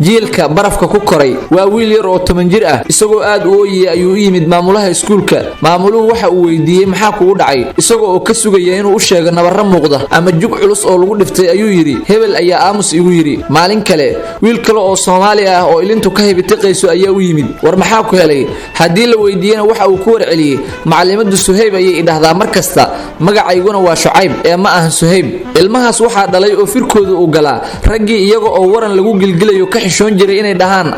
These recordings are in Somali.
jiilka barafka ku koray waa wiil yar oo 10 jir ah isagoo aad u ooyay ayuu yimid maamulaha iskuulka maamuluhu waxa uu weydiiyay maxaa kugu dhacay isagoo ka sugaya inuu u sheego nabarro muuqda ama jug culus oo lagu dhiftay ayuu yiri hebel ayaa aamus igu yiri maalin kale wiil kale oo Soomaali ah oo ilintu ka hibitiqayso ayaa u yimid war maxaa ku helay hadii la weydiiyana waxa uu ku warceliyay macallimadu Suhayb ayay idhaahdaa markasta magacayguna waa Shucayb ee ma ahan Suhayb ilmahaas waxa dhalay oo firkooda u galaa ragii iyaga oo waran lagu gilgilayo ka xishoon jiray inay dhahaan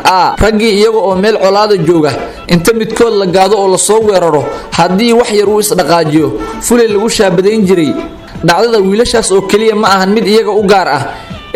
ragii iyaga oo meel colaada jooga inta midkood la gaado oo la soo weeraro hadii wax yar uu isdhaqaajiyo fulay lagu shaabadayn jiray dhacdada wiilashaas oo kaliya ma ahan mid iyaga u gaar ah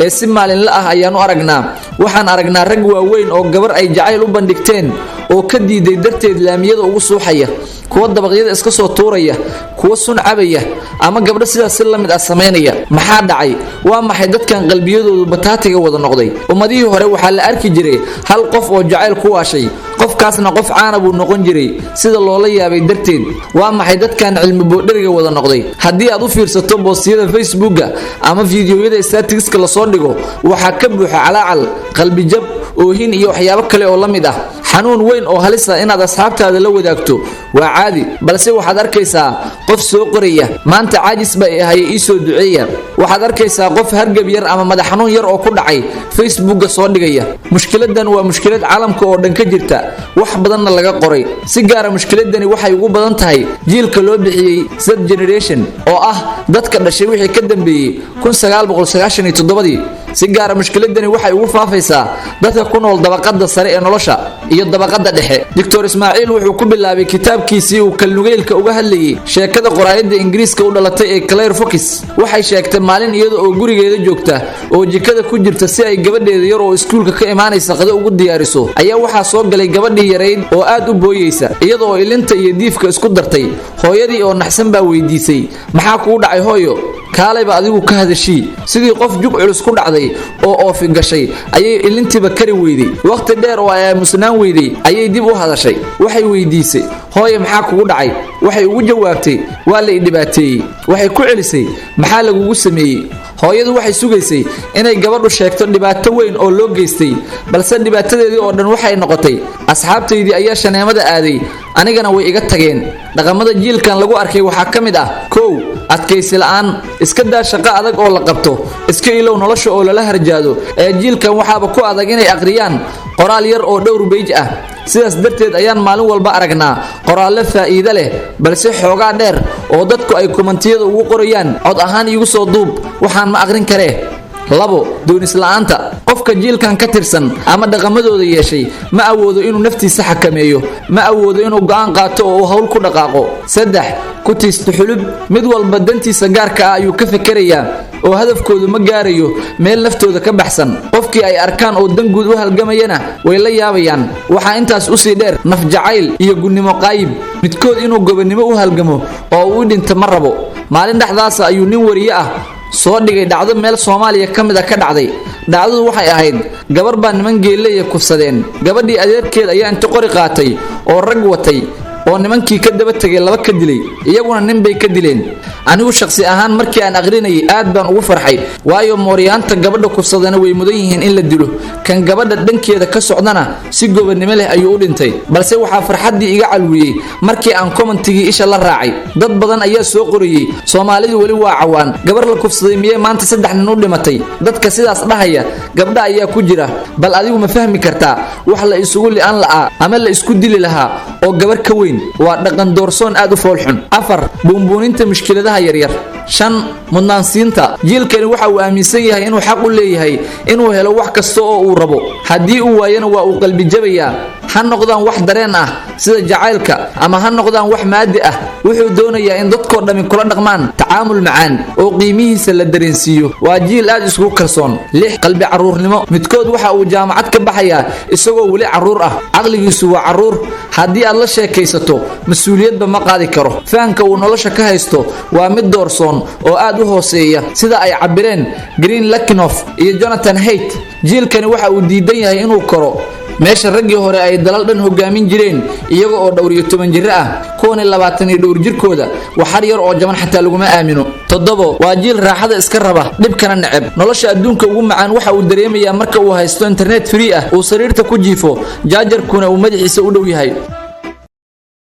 ee si maalinle ah ayaan u aragnaa waxaan aragnaa rag waaweyn oo gabar ay jacayl u bandhigteen oo ka diiday darteed laamiyada ugu suuxaya kuwa dabaqyada iska soo tuuraya kuwa sun cabaya ama gabdho sidaas si lamid ah sameynaya maxaa dhacay waa maxay dadkan qalbiyadoodu bataatiga wada noqday ummadii hore waxa la arki jiray hal qof oo jacayl ku waashay qofkaasna qof caana buu noqon jiray sida loola yaabay darteed waa maxay dadkan cilmi boodhariga wada noqday hadii aad u fiirsato boostiyada Facebook ama fiidiyoyada statistics la soo dhigo waxa ka buuxa calaacal qalbi jab oohin iyo waxyaabo kale oo lamid ah xanuun weyn oo halis ah inaad asxaabtaada la wadaagto waa caadi balse waxaad arkaysaa qof soo qoraya maanta caajis bay ahay ii soo duceeya waxaad arkaysaa qof hargab yar ama madax xanuun yar oo ku dhacay Facebook soo dhigaya mushkiladan waa mushkilad caalamka oo dhan ka jirta wax badanna laga qoray si gaar ah mushkiladani waxay ugu badan tahay jiilka loo bixiyay Z generation oo ah dadka dhashay wixii ka dambeeyay 1997 si gaar ah mushkiladani waxay ugu faafaysaa dadka ku nool dabaqada sare ee nolosha iyo dabaqada dhexe Dr. Ismaaciil wuxuu ku bilaabay kitaabkiisii uu kalnugeelka uga hadlayay sheekada qoraayada Ingiriiska u dhalatay ee Claire Fox waxay sheegtay maalin iyada oo gurigeeda joogta oo jikada ku jirta si ay gabadheeda yar oo iskuulka ka imaanaysa qado ugu diyaariso ayaa waxa soo galay gabadhii yareyd oo aad u booyeysa iyada oo ilinta iyo diifka isku dartay hooyadii oo naxsan baa weydiisay maxaa kugu dhacay hooyo kaalayba adigu ka hadashii sidii qof jug culus ku dhacday oo oofi gashay ayay ilintiba kari weyday waqti dheer oo ay musnaan weyday ayay dib u hadashay waxay weydiisay hooyo maxaa kugu dhacay waxay ugu jawaabtay waa la dhibaateeyay waxay ku celisay maxaa lagu sameeyay hooyadu waxay sugaysay inay gabadhu sheegto dhibaato weyn oo loo geystay balse dhibaatadeedii oo dhan waxay noqotay asxaabteydii ayaa shaneemada aaday anigana way iga tageen dhaqamada jiilkan lagu arkay waxa kamid ah koow adkaysi la'aan iska daa shaqo adag oo la qabto iska ilow nolosha oo la harjaado ee jiilkan waxaaba ku adag inay aqriyaan qoraal yar oo dhowr page ah sidaas darteed ayaan maalin walba aragnaa qoraalle faa'iido leh balse xoogaa dheer oo dadku ay kommentiyada ugu qorayaan cod ahaan igu soo duub waxaan ma aqrin karee labo doonis la'aanta qofka jiilkan ka tirsan ama dhaqamadooda yeeshay ma awoodo inuu naftiisa xakameeyo ma awoodo inuu go'aan qaato oo hawl ku dhaqaaqo saddex ku tiisto xulub mid walba dantiisa gaarka ah ayuu ka fikirayaa oo hadafkoodu ma gaarayo meel naftooda ka baxsan qofkii ay arkaan oo dan guud u halgamayana way la yaabayaan waxa intaas u sii dheer naf jacayl iyo gunnimo qaayib midkood inuu gobonimo u halgamo oo uu dhinto ma rabo maalin dhaxdaas ayuu nin wariye ah soo dhigay dhacdo meel Soomaaliya kamid ah ka dhacday dhacdadu waxay ahayd gabar baa niman geelay kufsadeen gabadhii adeerkeed ayaa inta qori qaatay oo rag watay oo nimankii ka daba tagay laba ka dilay iyaguna nin bay ka dileen anigu shakhsi ahaan markii aan aqrinayay aad baan ugu farxay waayo mooriyaanta gabadha kufsadana way mudan yihiin in la dilo kan gabadha dhankeeda ka socdana si gobonimo leh ayuu u dhintay balse waxa farxadii iga calwiyay markii aan commentigii isha la raacay dad badan ayaa soo qoriyay Soomaalidu wali waa cawaan gabar la kufsaday miyay maanta 3 nin u dhimatay dadka sidaas dhahaya gabdha ayaa ku jira bal adigu ma fahmi kartaa wax la isugu li'aan laa ama la isku dili lahaa oo gabar ka weyn waa dhaqan doorsoon aad u foolxun afar buunbuuninta mushkiladaha yaryar shan mudnaansiinta jiilkani waxa uu aaminsan yahay inuu xaq u leeyahay inuu helo wax kasta oo uu rabo hadii uu waayana waa uu qalbi jabayaa ha noqdaan wax dareen ah sida jacaylka ama ha noqdaan wax maadi ah wuxuu doonayaa in dadkoo dhami kula dhaqmaan tacaamul macaan oo qiimihiisa la dareensiiyo waa jiil aad isku kalsoon lix qalbi caruurnimo midkood waxa uu jaamacad ka baxayaa isagoo wali caruur ah aqligiisu waa caruur hadii aad la sheekaysato mas'uuliyadba ma qaadi karo faanka uu nolosha ka haysto waa mid doorsoon oo aad u hooseeya sida ay cabireen Green Lacknoff iyo Jonathan Haidt jiilkani waxa uu diidan yahay inuu koro meesha raggii hore ay dalal dhan hogaamin jireen iyaga oo dhowr iyo 10 jir ah kuwan 20 iyo dhowr jirkooda waxar yar oo jaban xataa laguma aamino 7 waa jiil raaxada iska raba dhibkana nacab nolosha adduunka ugu macaan waxa uu dareemayaa marka uu haysto internet free ah oo sariirta ku jiifo jaajarkuna uu madaxiisa u dhow yahay